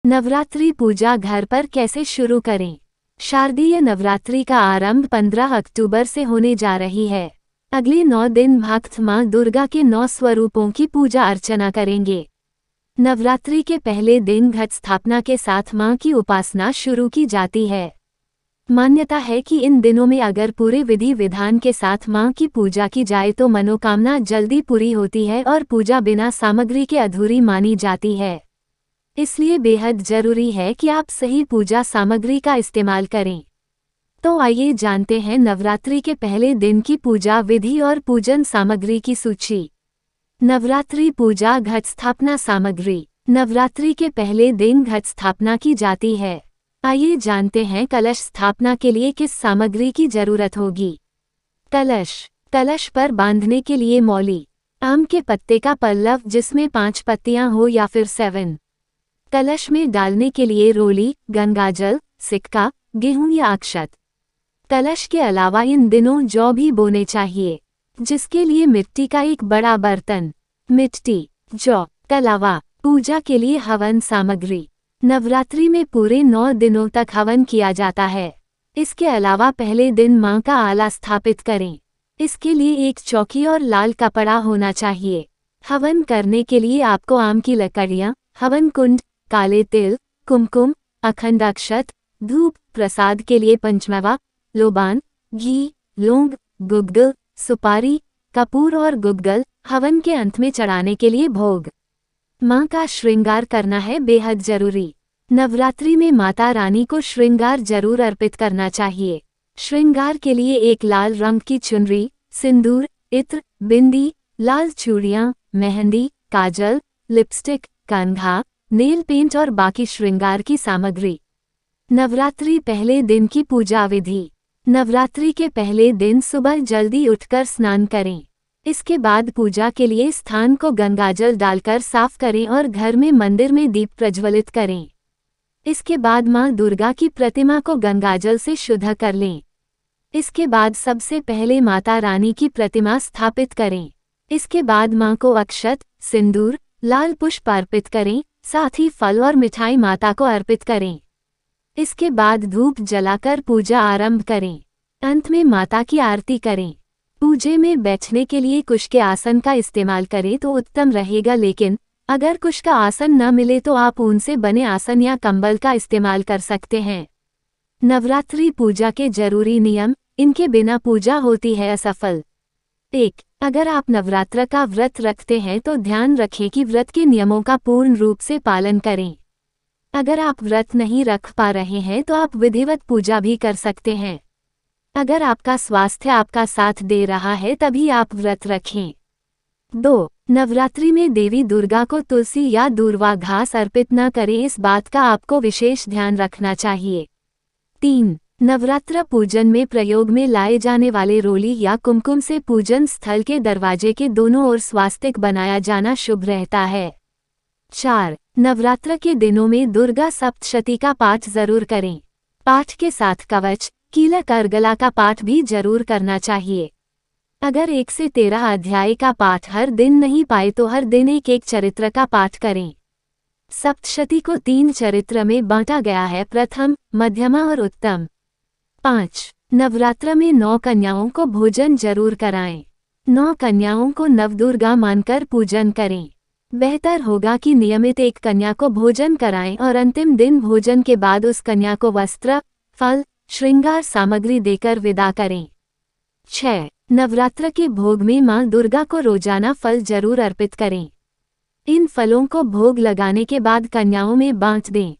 नवरात्रि पूजा घर पर कैसे शुरू करें? शारदीय नवरात्रि का आरंभ 15 अक्टूबर से होने जा रही है। अगले 9 दिन भक्त मां दुर्गा के 9 स्वरूपों की पूजा अर्चना करेंगे। नवरात्रि के पहले दिन घट स्थापना के साथ मां की उपासना शुरू की जाती है। मान्यता है कि इन दिनों में अगर पूरे विधि विधान के साथ मां की पूजा की जाए तो मनोकामना जल्दी पूरी होती है और पूजा बिना सामग्री के अधूरी मानी जाती है। इसलिए बेहद जरूरी है कि आप सही पूजा सामग्री का इस्तेमाल करें। तो आइए जानते हैं नवरात्रि के पहले दिन की पूजा विधि और पूजन सामग्री की सूची। नवरात्रि पूजा घट स्थापना सामग्री। नवरात्रि के पहले दिन घट स्थापना की जाती है। आइए जानते हैं कलश स्थापना के लिए किस सामग्री की जरूरत होगी। कलश पर बांधने के लिए मौली, आम के पत्ते का पल्लव जिसमें 5 पत्तियां हो या फिर 7। कलश में डालने के लिए रोली, गंगाजल, सिक्का, गेहूं या अक्षत। कलश के अलावा इन दिनों जौ भी बोने चाहिए, जिसके लिए मिट्टी का एक बड़ा बर्तन। मिट्टी, जौ के अलावा पूजा के लिए हवन सामग्री। नवरात्रि में पूरे 9 दिनों तक हवन किया जाता है। इसके अलावा पहले दिन मां का आला स्थापित करें। इसके लिए एक चौकी और लाल कपड़ा होना चाहिए। हवन करने के लिए आपको आम की लकड़ियां, हवन कुंड, काले तिल, कुमकुम, अखंड अक्षत, धूप, प्रसाद के लिए पंचमेवा, लोबान, घी, लौंग, गुग्गल, सुपारी, कपूर और गुग्गल, हवन के अंत में चढ़ाने के लिए भोग। मां का श्रृंगार करना है बेहद जरूरी। नवरात्रि में माता रानी को श्रृंगार जरूर अर्पित करना चाहिए। श्रृंगार के लिए एक लाल रंग की चुनरी, सिंदूर, इत्र, बिंदी, लाल चूड़ियां, मेहंदी, काजल, लिपस्टिक, कंघा, नेल पेंट और बाकी श्रृंगार की सामग्री। नवरात्रि पहले दिन की पूजा विधि। नवरात्रि के पहले दिन सुबह जल्दी उठकर स्नान करें। इसके बाद पूजा के लिए स्थान को गंगाजल डालकर साफ करें और घर में मंदिर में दीप प्रज्वलित करें। इसके बाद मां दुर्गा की प्रतिमा को गंगाजल से शुद्ध कर लें। इसके बाद सबसे पहले माता रानी की प्रतिमा स्थापित करें। इसके बाद मां को अक्षत, सिंदूर, लाल पुष्प अर्पित करें, साथ ही फल और मिठाई माता को अर्पित करें। इसके बाद धूप जलाकर पूजा आरंभ करें। अंत में माता की आरती करें। पूजे में बैठने के लिए कुश के आसन का इस्तेमाल करें तो उत्तम रहेगा, लेकिन अगर कुश का आसन न मिले तो आप ऊन से बने आसन या कंबल का इस्तेमाल कर सकते हैं। नवरात्रि पूजा के जरूरी नियम, इनके बिना पूजा होती है असफल। 1. अगर आप नवरात्र का व्रत रखते हैं तो ध्यान रखें कि व्रत के नियमों का पूर्ण रूप से पालन करें। अगर आप व्रत नहीं रख पा रहे हैं तो आप विधिवत पूजा भी कर सकते हैं। अगर आपका स्वास्थ्य आपका साथ दे रहा है तभी आप व्रत रखें। 2. नवरात्रि में देवी दुर्गा को तुलसी या दूर्वा घास अर्पित न करें, इस बात का आपको विशेष ध्यान रखना चाहिए। 3. नवरात्र पूजन में प्रयोग में लाए जाने वाले रोली या कुमकुम से पूजन स्थल के दरवाजे के दोनों ओर स्वास्तिक बनाया जाना शुभ रहता है। 4. नवरात्र के दिनों में दुर्गा सप्तशती का पाठ जरूर करें। पाठ के साथ कवच, कीलक, अर्गला का पाठ भी जरूर करना चाहिए। अगर 1 से 13 अध्याय का पाठ हर दिन नहीं पाए तो हर दिन एक चरित्र का पाठ करें। सप्तशती को 3 चरित्र में बांटा गया है, प्रथम, मध्यमा और उत्तम। 5. नवरात्र में 9 कन्याओं को भोजन जरूर कराएं। 9 कन्याओं को नवदुर्गा मानकर पूजन करें। बेहतर होगा कि नियमित एक कन्या को भोजन कराएं और अंतिम दिन भोजन के बाद उस कन्या को वस्त्र, फल, श्रृंगार सामग्री देकर विदा करें। 6. नवरात्र के भोग में मां दुर्गा को रोजाना फल जरूर अर्पित करें। इन फलों को भोग लगाने के बाद कन्याओं में बांट दें।